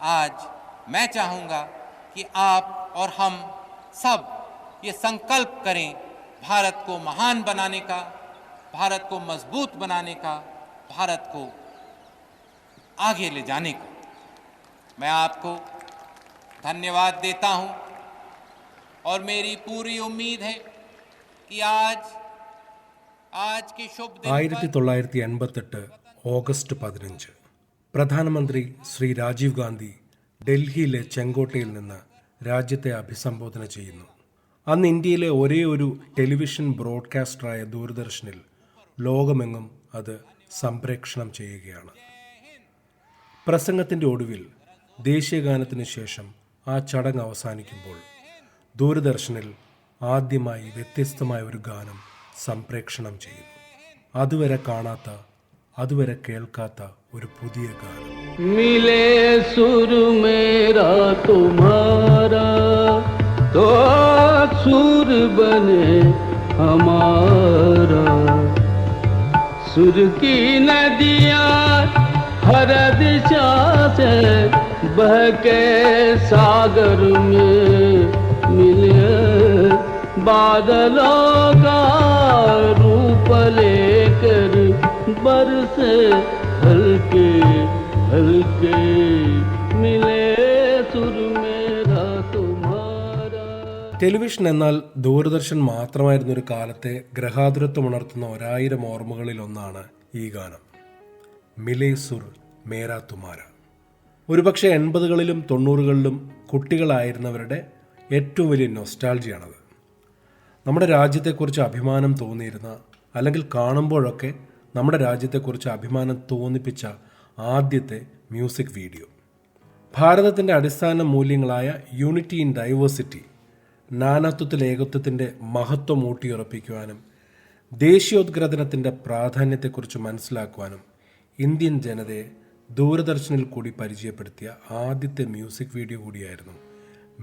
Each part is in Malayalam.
आज मैं चाहूँगा कि आप और हम सब ये संकल्प करें भारत को महान बनाने का, भारत को मजबूत बनाने का, भारत को आगे ले जाने का। मैं आपको धन्यवाद देता हूँ और मेरी पूरी उम्मीद है कि आज के शुभ दिन 1988 ഓഗസ്റ്റ് 15 പ്രധാനമന്ത്രി ശ്രീ രാജീവ് ഗാന്ധി ഡൽഹിയിലെ ചെങ്കോട്ടയിൽ നിന്ന് രാജ്യത്തെ അഭിസംബോധന ചെയ്യുന്നു. അന്ന് ഇന്ത്യയിലെ ഒരേ ഒരു ടെലിവിഷൻ ബ്രോഡ്കാസ്റ്ററായ ദൂരദർശനിൽ ലോകമെങ്ങും അത് സംപ്രേക്ഷണം ചെയ്യുകയാണ്. പ്രസംഗത്തിൻ്റെ ഒടുവിൽ ദേശീയഗാനത്തിന് ശേഷം ആ ചടങ്ങ് അവസാനിക്കുമ്പോൾ ദൂരദർശനിൽ ആദ്യമായി വ്യത്യസ്തമായ ഒരു ഗാനം സംപ്രേക്ഷണം ചെയ്യുന്നു. അതുവരെ കാണാത്ത, അതുവരെ കേൾക്കാത്ത ഒരു പുതിയ ഗാനം. മിലേ സുർ മേരാ തുമ്ഹാരാ तो सुर बने हमारा सुर की नदियाँ हर दिशा से बह के सागर में मिले बादलों का रूप लेकर बरसे हल्के हल्के मिले सुर मेरा तुम्हारा. ടെലിവിഷൻ എന്നാൽ ദൂരദർശൻ മാത്രമായിരുന്നൊരു കാലത്തെ ഗ്രഹാതുരത്വം ഉണർത്തുന്ന 1000 ഓർമ്മകളിൽ ഒന്നാണ് ഈ ഗാനം. മിലേ സുർ മേരാ തുമാര. ഒരുപക്ഷെ 80കളിലും 90കളിലും കുട്ടികളായിരുന്നവരുടെ ഏറ്റവും വലിയ നൊസ്റ്റാൾജിയാണത്. നമ്മുടെ രാജ്യത്തെക്കുറിച്ച് അഭിമാനം തോന്നിയിരുന്ന, അല്ലെങ്കിൽ കാണുമ്പോഴൊക്കെ നമ്മുടെ രാജ്യത്തെക്കുറിച്ച് അഭിമാനം തോന്നിപ്പിച്ച ആദ്യത്തെ മ്യൂസിക് വീഡിയോ. ഭാരതത്തിൻ്റെ അടിസ്ഥാന മൂല്യങ്ങളായ യൂണിറ്റി ഇൻ ഡൈവേഴ്സിറ്റി, നാനാത്വത്തിൽ ഏകത്വത്തിൻ്റെ മഹത്വം ഊട്ടിയുറപ്പിക്കുവാനും ദേശീയോദ്ഗ്രഥനത്തിൻ്റെ പ്രാധാന്യത്തെക്കുറിച്ച് മനസ്സിലാക്കുവാനും ഇന്ത്യൻ ജനതയെ ദൂരദർശനിൽ കൂടി പരിചയപ്പെടുത്തിയ ആദ്യത്തെ മ്യൂസിക് വീഡിയോ കൂടിയായിരുന്നു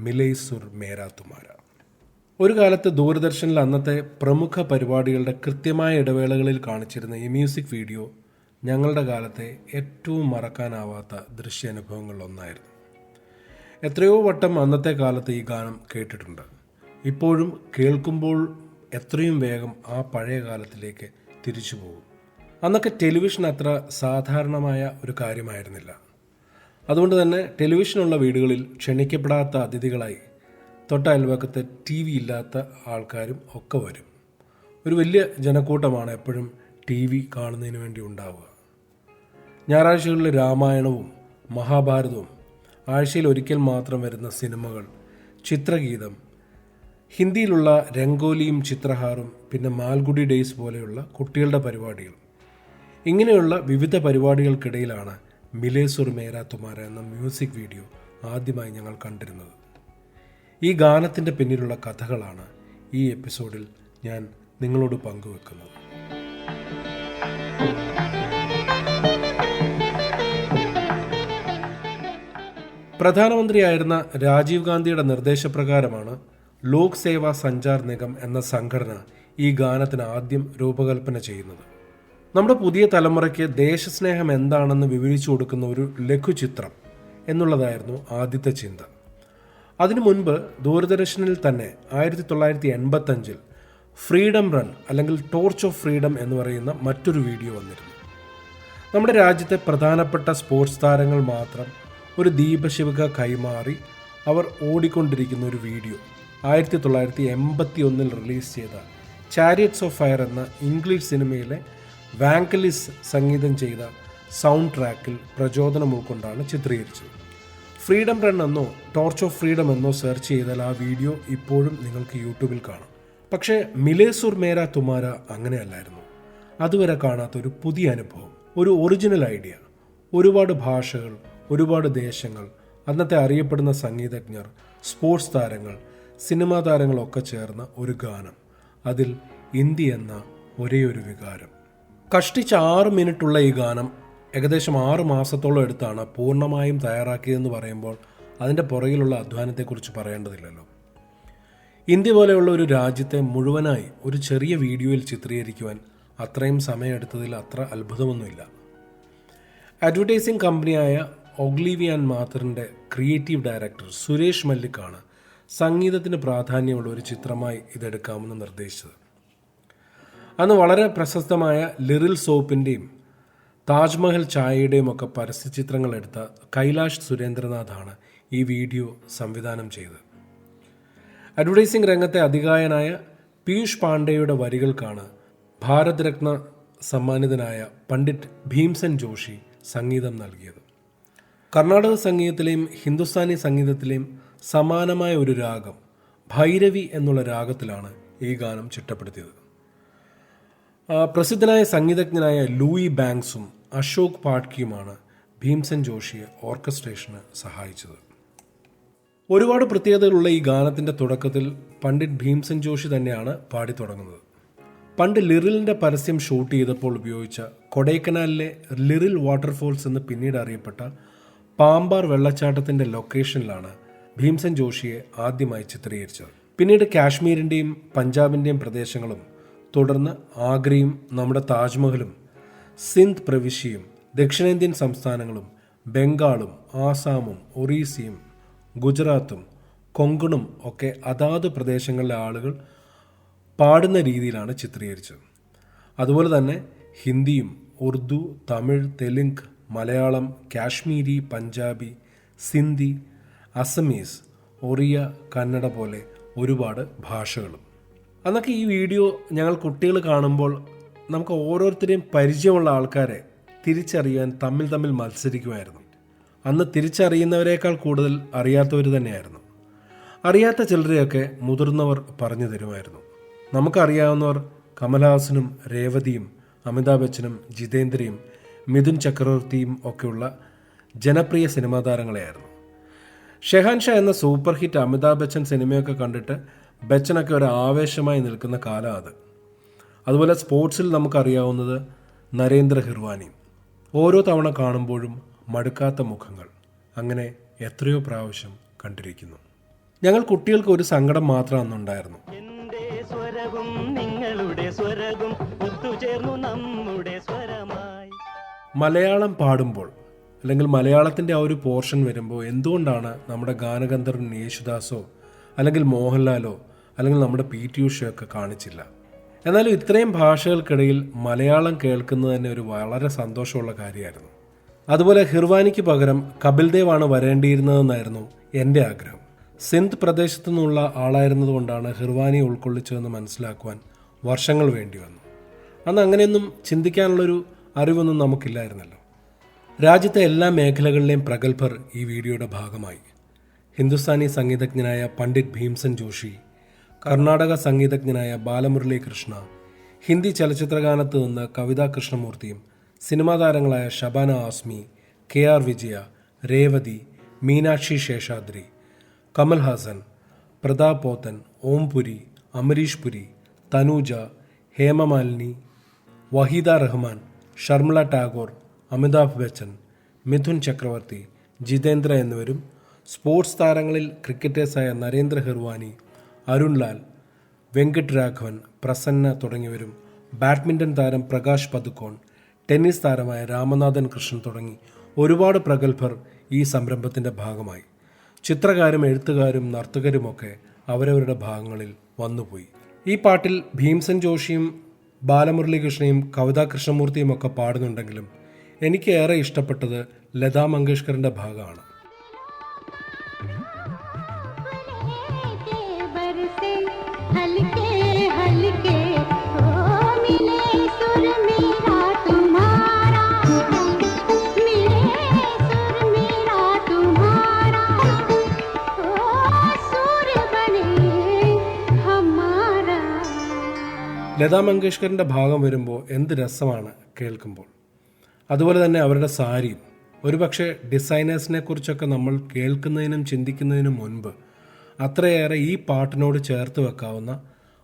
മിലേ സുർ മേരാ തുമാര. ഒരു കാലത്ത് ദൂരദർശനിൽ അന്നത്തെ പ്രമുഖ പരിപാടികളുടെ കൃത്യമായ ഇടവേളകളിൽ കാണിച്ചിരുന്ന ഈ മ്യൂസിക് വീഡിയോ ഞങ്ങളുടെ കാലത്തെ ഏറ്റവും മറക്കാനാവാത്ത ദൃശ്യാനുഭവങ്ങളിലൊന്നായിരുന്നു. എത്രയോ വട്ടം അന്നത്തെ കാലത്ത് ഈ ഗാനം കേട്ടിട്ടുണ്ട്. ഇപ്പോഴും കേൾക്കുമ്പോൾ എത്രയും വേഗം ആ പഴയ കാലത്തിലേക്ക് തിരിച്ചു പോകും. അന്നൊക്കെ ടെലിവിഷൻ അത്ര സാധാരണമായ ഒരു കാര്യമായിരുന്നില്ല. അതുകൊണ്ട് തന്നെ ടെലിവിഷനുള്ള വീടുകളിൽ ക്ഷണിക്കപ്പെടാത്ത അതിഥികളായി തൊട്ടയൽവക്കത്തെ TV ഇല്ലാത്ത ആൾക്കാരും ഒക്കെ വരും. ഒരു വലിയ ജനക്കൂട്ടമാണ് എപ്പോഴും TV കാണുന്നതിന് വേണ്ടി ഉണ്ടാവുക. ഞായറാഴ്ചകളിൽ രാമായണവും മഹാഭാരതവും, ആഴ്ചയിൽ ഒരിക്കൽ മാത്രം വരുന്ന സിനിമകൾ, ചിത്രഗീതം, ഹിന്ദിയിലുള്ള രംഗോലിയും ചിത്രഹാറും, പിന്നെ മാൽഗുഡി ഡേയ്സ് പോലെയുള്ള കുട്ടികളുടെ പരിപാടികൾ. ഇങ്ങനെയുള്ള വിവിധ പരിപാടികൾക്കിടയിലാണ് മിലേ സുർ മേരാ തുമാര എന്ന മ്യൂസിക് വീഡിയോ ആദ്യമായി ഞങ്ങൾ കണ്ടിരുന്നത്. ഈ ഗാനത്തിൻ്റെ പിന്നിലുള്ള കഥകളാണ് ഈ എപ്പിസോഡിൽ ഞാൻ നിങ്ങളോട് പങ്കുവെക്കുന്നത്. പ്രധാനമന്ത്രിയായിരുന്ന രാജീവ് ഗാന്ധിയുടെ നിർദ്ദേശപ്രകാരമാണ് ലോക് സേവാ സഞ്ചാർ നിഗം എന്ന സംഘടന ഈ ഗാനത്തിന് ആദ്യം രൂപകൽപ്പന ചെയ്യുന്നത്. നമ്മുടെ പുതിയ തലമുറയ്ക്ക് ദേശസ്നേഹം എന്താണെന്ന് വിവരിച്ചു കൊടുക്കുന്ന ഒരു ലഘുചിത്രം എന്നുള്ളതായിരുന്നു ആദ്യത്തെ ചിന്ത. അതിനു മുൻപ് ദൂരദർശനിൽ തന്നെ 1985 ഫ്രീഡം റൺ അല്ലെങ്കിൽ ടോർച്ച് ഓഫ് ഫ്രീഡം എന്ന് പറയുന്ന മറ്റൊരു വീഡിയോ വന്നിരുന്നു. നമ്മുടെ രാജ്യത്തെ പ്രധാനപ്പെട്ട സ്പോർട്സ് താരങ്ങൾ മാത്രം ഒരു ദീപശിഖ കൈമാറി അവർ ഓടിക്കൊണ്ടിരിക്കുന്ന ഒരു വീഡിയോ 1981 റിലീസ് ചെയ്ത ചാരിയറ്റ്സ് ഓഫ് ഫയർ എന്ന ഇംഗ്ലീഷ് സിനിമയിലെ വാങ്കലിസ് സംഗീതം ചെയ്ത സൗണ്ട് ട്രാക്കിൽ പ്രചോദനം ഉൾക്കൊണ്ടാണ് ചിത്രീകരിച്ചത്. ഫ്രീഡം റൺ എന്നോ ടോർച്ച് ഓഫ് ഫ്രീഡം എന്നോ സെർച്ച് ചെയ്താൽ ആ വീഡിയോ ഇപ്പോഴും നിങ്ങൾക്ക് യൂട്യൂബിൽ കാണാം. പക്ഷേ മിലേ സുർ മേരാ തുമാര അങ്ങനെയല്ലായിരുന്നു. അതുവരെ കാണാത്ത ഒരു പുതിയ അനുഭവം, ഒരു ഒറിജിനൽ ഐഡിയ. ഒരുപാട് ഭാഷകൾ, ഒരുപാട് ദേശങ്ങൾ, അന്നത്തെ അറിയപ്പെടുന്ന സംഗീതജ്ഞർ, സ്പോർട്സ് താരങ്ങൾ, സിനിമാ താരങ്ങളൊക്കെ ചേർന്ന ഒരു ഗാനം. അതിൽ ഇന്ത്യ എന്ന ഒരേ ഒരു വികാരം. കഷ്ടിച്ച് 6 മിനിറ്റുള്ള ഈ ഗാനം ഏകദേശം 6 മാസത്തോളം എടുത്താണ് പൂർണ്ണമായും തയ്യാറാക്കിയതെന്ന് പറയുമ്പോൾ അതിൻ്റെ പുറകിലുള്ള അധ്വാനത്തെക്കുറിച്ച് പറയേണ്ടതില്ലല്ലോ. ഇന്ത്യ പോലെയുള്ള ഒരു രാജ്യത്തെ മുഴുവനായി ഒരു ചെറിയ വീഡിയോയിൽ ചിത്രീകരിക്കുവാൻ അത്രയും സമയമെടുത്തതിൽ അത്ര അത്ഭുതമൊന്നുമില്ല. അഡ്വർടൈസിംഗ് കമ്പനിയായ ഒഗ്ലിവിയ ആൻഡ് മാത്തറിൻ്റെ ക്രിയേറ്റീവ് ഡയറക്ടർ സുരേഷ് മല്ലിക്കാണ് സംഗീതത്തിന് പ്രാധാന്യമുള്ള ഒരു ചിത്രമായി ഇതെടുക്കാമെന്ന് നിർദ്ദേശിച്ചത്. അന്ന് വളരെ പ്രശസ്തമായ ലിറിൽ സോപ്പിൻ്റെയും താജ്മഹൽ ചായയുടെയും ഒക്കെ പരസ്യചിത്രങ്ങൾ എടുത്ത കൈലാഷ് സുരേന്ദ്രനാഥാണ് ഈ വീഡിയോ സംവിധാനം ചെയ്തത്. അഡ്വർടൈസിംഗ് രംഗത്തെ അതികായനായ പീയൂഷ് പാണ്ഡെയുടെ വരികൾക്കാണ് ഭാരത് രത്ന സമ്മാനിതനായ പണ്ഡിറ്റ് ഭീംസെൻ ജോഷി സംഗീതം നൽകിയത്. കർണാടക സംഗീതത്തിലെയും ഹിന്ദുസ്ഥാനി സംഗീതത്തിലെയും സമാനമായ ഒരു രാഗം ഭൈരവി എന്നുള്ള രാഗത്തിലാണ് ഈ ഗാനം ചിട്ടപ്പെടുത്തിയത്. പ്രസിദ്ധനായ സംഗീതജ്ഞനായ ലൂയി ബാങ്ക്സും അശോക് പാട്കിയുമാണ് ഭീംസെൻ ജോഷിയെ ഓർക്കസ്ട്രേഷന് സഹായിച്ചത്. ഒരുപാട് പ്രത്യേകതകളുള്ള ഈ ഗാനത്തിൻ്റെ തുടക്കത്തിൽ പണ്ഡിറ്റ് ഭീംസെൻ ജോഷി തന്നെയാണ് പാടി തുടങ്ങുന്നത്. പണ്ട് ലിറിലിൻ്റെ പരസ്യം ഷൂട്ട് ചെയ്തപ്പോൾ ഉപയോഗിച്ച കൊടൈക്കനാലിലെ ലിറിൽ വാട്ടർഫോൾസ് എന്ന് പിന്നീട് അറിയപ്പെട്ട പാമ്പാർ വെള്ളച്ചാട്ടത്തിൻ്റെ ലൊക്കേഷനിലാണ് ഭീംസെൻ ജോഷിയെ ആദ്യമായി ചിത്രീകരിച്ചത്. പിന്നീട് കാശ്മീരിൻ്റെയും പഞ്ചാബിൻ്റെയും പ്രദേശങ്ങളും തുടർന്ന് ആഗ്രയും നമ്മുടെ താജ്മഹലും സിന്ധ് പ്രവിശ്യയും ദക്ഷിണേന്ത്യൻ സംസ്ഥാനങ്ങളും ബംഗാളും ആസാമും ഒറീസയും ഗുജറാത്തും കൊങ്കണും ഒക്കെ അതാത് പ്രദേശങ്ങളിലെ ആളുകൾ പാടുന്ന രീതിയിലാണ് ചിത്രീകരിച്ചത്. അതുപോലെ തന്നെ ഹിന്ദിയും ഉറുദു, തമിഴ്, തെലുങ്ക്, മലയാളം, കാശ്മീരി, പഞ്ചാബി, സിന്ധി, അസമീസ്, ഒറിയ, കന്നഡ പോലെ ഒരുപാട് ഭാഷകളും. അന്നൊക്കെ ഈ വീഡിയോ ഞങ്ങൾ കുട്ടികൾ കാണുമ്പോൾ നമുക്ക് ഓരോരുത്തരെയും പരിചയമുള്ള ആൾക്കാരെ തിരിച്ചറിയാൻ തമ്മിൽ മത്സരിക്കുമായിരുന്നു. അന്ന് തിരിച്ചറിയുന്നവരെക്കാൾ കൂടുതൽ അറിയാത്തവർ തന്നെയായിരുന്നു. അറിയാത്ത ചിലരെയൊക്കെ മുതിർന്നവർ പറഞ്ഞു തരുമായിരുന്നു. നമുക്കറിയാവുന്നവർ കമൽഹാസനും രേവതിയും അമിതാഭ് ബച്ചനും ജിതേന്ദ്രയും മിഥുൻ ചക്രവർത്തിയും ഒക്കെയുള്ള ജനപ്രിയ സിനിമാ താരങ്ങളെയായിരുന്നു. ഷെഹാൻഷാ എന്ന സൂപ്പർ ഹിറ്റ് അമിതാഭ് ബച്ചൻ സിനിമയൊക്കെ കണ്ടിട്ട് ബച്ചനൊക്കെ ഒരു ആവേശമായി നിൽക്കുന്ന കാലം അത്. അതുപോലെ സ്പോർട്സിൽ നമുക്കറിയാവുന്നത് നരേന്ദ്ര ഹിർവാനിയും. ഓരോ തവണ കാണുമ്പോഴും മടുക്കാത്ത മുഖങ്ങൾ അങ്ങനെ എത്രയോ പ്രാവശ്യം കണ്ടിരിക്കുന്നു. ഞങ്ങൾ കുട്ടികൾക്ക് ഒരു സങ്കടം മാത്രം അന്നുണ്ടായിരുന്നു. മലയാളം പാടുമ്പോൾ അല്ലെങ്കിൽ മലയാളത്തിൻ്റെ ആ ഒരു പോർഷൻ വരുമ്പോൾ എന്തുകൊണ്ടാണ് നമ്മുടെ ഗാനഗന്ധർവൻ യേശുദാസോ അല്ലെങ്കിൽ മോഹൻലാലോ അല്ലെങ്കിൽ നമ്മുടെ പി.ടി. ഉഷയൊക്കെ കാണിച്ചില്ല? എന്നാലും ഇത്രയും ഭാഷകൾക്കിടയിൽ മലയാളം കേൾക്കുന്നത് തന്നെ ഒരു വളരെ സന്തോഷമുള്ള കാര്യമായിരുന്നു. അതുപോലെ ഹിർവാനിക്ക് പകരം കപിൽ ദേവാണ് വരേണ്ടിയിരുന്നതെന്നായിരുന്നു എൻ്റെ ആഗ്രഹം. സിന്ധ് പ്രദേശത്തു നിന്നുള്ള ആളായിരുന്നതുകൊണ്ടാണ് ഹിർവാനിയെ ഉൾക്കൊള്ളിച്ചതെന്ന് മനസ്സിലാക്കുവാൻ വർഷങ്ങൾ വേണ്ടി വന്നു. അന്ന് അങ്ങനെയൊന്നും ചിന്തിക്കാനുള്ളൊരു അറിവൊന്നും നമുക്കില്ലായിരുന്നല്ലോ. രാജ്യത്തെ എല്ലാ മേഖലകളിലെയും പ്രഗത്ഭർ ഈ വീഡിയോയുടെ ഭാഗമായി. ഹിന്ദുസ്ഥാനി സംഗീതജ്ഞനായ പണ്ഡിറ്റ് ഭീംസെൻ ജോഷി, കർണാടക സംഗീതജ്ഞനായ ബാലമുരളി കൃഷ്ണ, ഹിന്ദി ചലച്ചിത്രഗാനത്ത് നിന്ന് കവിതാ കൃഷ്ണമൂർത്തിയും സിനിമാ താരങ്ങളായ ഷബാന ആസ്മി, കെ.ആർ. വിജയ, രേവതി, മീനാക്ഷി ശേഷാദ്രി, കമൽഹാസൻ, പ്രതാപ് പോത്തൻ, ഓംപുരി, അമരീഷ് പുരി, തനൂജ, ഹേമമാലിനി, വഹീദ റഹ്മാൻ, ഷർമിള ടാഗോർ, അമിതാഭ് ബച്ചൻ, മിഥുൻ ചക്രവർത്തി, ജിതേന്ദ്ര എന്നിവരും സ്പോർട്സ് താരങ്ങളിൽ ക്രിക്കറ്റേഴ്സായ നരേന്ദ്ര ഹിർവാനി, അരുൺ ലാൽ, വെങ്കട്ട് രാഘവൻ, പ്രസന്ന തുടങ്ങിയവരും ബാഡ്മിൻ്റൺ താരം പ്രകാശ് പദുക്കോൺ, ടെന്നീസ് താരമായ രാമനാഥൻ കൃഷ്ണൻ തുടങ്ങി ഒരുപാട് പ്രഗത്ഭർ ഈ സംരംഭത്തിൻ്റെ ഭാഗമായി. ചിത്രകാരും എഴുത്തുകാരും നർത്തകരുമൊക്കെ അവരവരുടെ ഭാഗങ്ങളിൽ വന്നുപോയി. ഈ പാട്ടിൽ ഭീംസെൻ ജോഷിയും ബാലമുരളി കൃഷ്ണയും കവിതാ കൃഷ്ണമൂർത്തിയും ഒക്കെ പാടുന്നുണ്ടെങ്കിലും എനിക്ക് ഏറെ ഇഷ്ടപ്പെട്ടത് ലതാ മങ്കേഷ്കറിൻ്റെ ഭാഗമാണ്. ലതാ മങ്കേഷ്കറിൻ്റെ ഭാഗം വരുമ്പോൾ എന്ത് രസമാണ് കേൾക്കുമ്പോൾ. അതുപോലെ തന്നെ അവരുടെ സാരിയും. ഒരുപക്ഷെ ഡിസൈനേഴ്സിനെ കുറിച്ചൊക്കെ നമ്മൾ കേൾക്കുന്നതിനും ചിന്തിക്കുന്നതിനും മുൻപ് അത്രയേറെ ഈ പാട്ടിനോട് ചേർത്ത് വെക്കാവുന്ന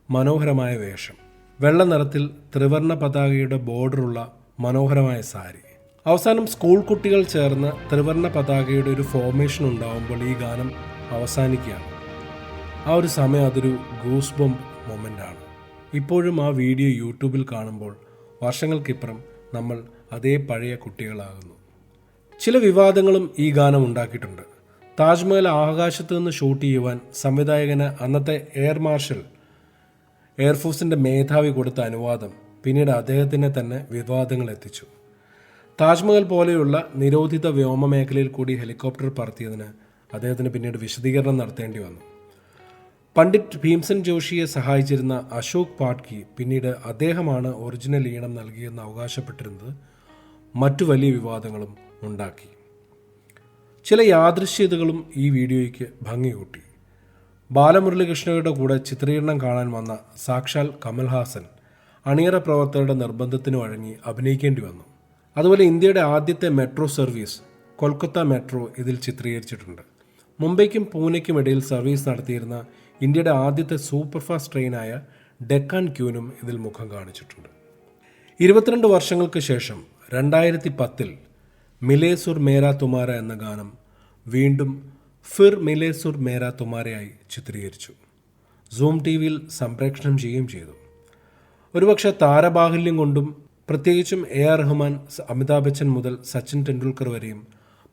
മനോഹരമായ വേഷം. വെള്ള നിറത്തിൽ ത്രിവർണ്ണ പതാകയുടെ ബോർഡറുള്ള മനോഹരമായ സാരി. അവസാനം സ്കൂൾ കുട്ടികൾ ചേർന്ന് ത്രിവർണ്ണ പതാകയുടെ ഒരു ഫോർമേഷൻ ഉണ്ടാവുമ്പോൾ ഈ ഗാനം അവസാനിക്കുകയാണ്. ആ ഒരു സമയം അതൊരു ഗൂസ് ബംപ് മൊമെൻ്റാണ്. ഇപ്പോഴും ആ വീഡിയോ യൂട്യൂബിൽ കാണുമ്പോൾ വർഷങ്ങൾക്കിപ്പുറം നമ്മൾ അതേ പഴയ കുട്ടികളാകുന്നു. ചില വിവാദങ്ങളും ഈ ഗാനം ഉണ്ടാക്കിയിട്ടുണ്ട്. താജ്മഹൽ ആകാശത്ത് നിന്ന് ഷൂട്ട് ചെയ്യുവാൻ സംവിധായകന് അന്നത്തെ എയർ മാർഷൽ എയർഫോഴ്സിൻ്റെ മേധാവി കൊടുത്ത അനുവാദം പിന്നീട് അദ്ദേഹത്തിനെ തന്നെ വിവാദങ്ങൾ എത്തിച്ചു. താജ്മഹൽ പോലെയുള്ള നിരോധിത വ്യോമ മേഖലയിൽ കൂടി ഹെലികോപ്റ്റർ പറത്തിയതിന് അദ്ദേഹത്തിന് പിന്നീട് വിശദീകരണം നടത്തേണ്ടി വന്നു. പണ്ഡിറ്റ് ഭീംസൻ ജോഷിയെ സഹായിച്ചിരുന്ന അശോക് പാട്കി പിന്നീട് അദ്ദേഹമാണ് ഒറിജിനൽ ഈണം നൽകിയെന്ന് അവകാശപ്പെട്ടിരുന്നത് മറ്റു വലിയ വിവാദങ്ങളും ഉണ്ടാക്കി. ചില യാദൃശ്യതകളും ഈ വീഡിയോയ്ക്ക് ഭംഗി കൂട്ടി. ബാലമുരളികൃഷ്ണയുടെ കൂടെ ചിത്രീകരണം കാണാൻ വന്ന സാക്ഷാൽ കമൽഹാസൻ അണിയറ പ്രവർത്തകരുടെ നിർബന്ധത്തിന് വഴങ്ങി അഭിനയിക്കേണ്ടി വന്നു. അതുപോലെ ഇന്ത്യയുടെ ആദ്യത്തെ മെട്രോ സർവീസ് കൊൽക്കത്ത മെട്രോ ഇതിൽ ചിത്രീകരിച്ചിട്ടുണ്ട്. മുംബൈക്കും പൂനെയ്ക്കും ഇടയിൽ സർവീസ് നടത്തിയിരുന്ന ഇന്ത്യയുടെ ആദ്യത്തെ സൂപ്പർഫാസ്റ്റ് ട്രെയിനായ ഡെക്കാൻ ക്യൂനും ഇതിൽ മുഖം കാണിച്ചിട്ടുണ്ട്. 22 വർഷങ്ങൾക്ക് ശേഷം 2010 മിലേ സുർ മേരാ തുമാര എന്ന ഗാനം വീണ്ടും ഫിർ മിലേ സുർ മേരാ തുമാരയായി ചിത്രീകരിച്ചു. സൂം ടിവിയിൽ സംപ്രേഷണം ചെയ്യുകയും ചെയ്തു. ഒരുപക്ഷെ താരബാഹുല്യം കൊണ്ടും പ്രത്യേകിച്ചും AR റഹ്മാൻ, അമിതാഭ് ബച്ചൻ മുതൽ സച്ചിൻ ടെണ്ടുൽക്കർ വരെയും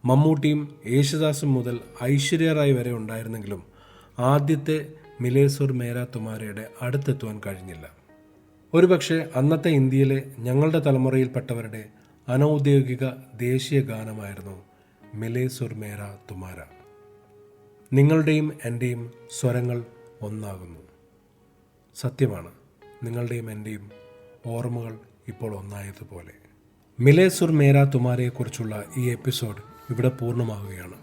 മമ്മൂട്ടിയും യേശുദാസും മുതൽ ഐശ്വര്യ റായ് വരെ ഉണ്ടായിരുന്നെങ്കിലും ആദ്യത്തെ മിലേ സുർ മേരാ തുമാരയുടെ അടുത്തെത്തുവാൻ കഴിഞ്ഞില്ല. ഒരുപക്ഷെ അന്നത്തെ ഇന്ത്യയിലെ ഞങ്ങളുടെ തലമുറയിൽപ്പെട്ടവരുടെ അനൗദ്യോഗിക ദേശീയ ഗാനമായിരുന്നു മിലേ സുർ മേരാ തുമാര. നിങ്ങളുടെയും എൻ്റെയും സ്വരങ്ങൾ ഒന്നാകുന്നു. സത്യമാണ്, നിങ്ങളുടെയും എൻ്റെയും ഓർമ്മകൾ ഇപ്പോൾ ഒന്നായതുപോലെ. മിലേ സുർ മേരാ തുമാരയെക്കുറിച്ചുള്ള ഈ എപ്പിസോഡ് ഇവിടെ പൂർണ്ണമാവുകയാണ്.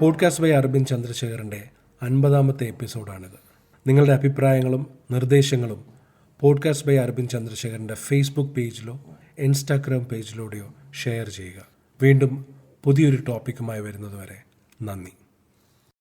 പോഡ്കാസ്റ്റ് ബൈ അരവിന്ദ് ചന്ദ്രശേഖറിൻ്റെ 50ാമത്തെ എപ്പിസോഡാണിത്. നിങ്ങളുടെ അഭിപ്രായങ്ങളും നിർദ്ദേശങ്ങളും പോഡ്കാസ്റ്റ് ബൈ അരവിന്ദ് ചന്ദ്രശേഖറിൻ്റെ ഫേസ്ബുക്ക് പേജിലോ ഇൻസ്റ്റാഗ്രാം പേജിലൂടെയോ ഷെയർ ചെയ്യുക. വീണ്ടും പുതിയൊരു ടോപ്പിക്കുമായി വരുന്നതുവരെ നന്ദി.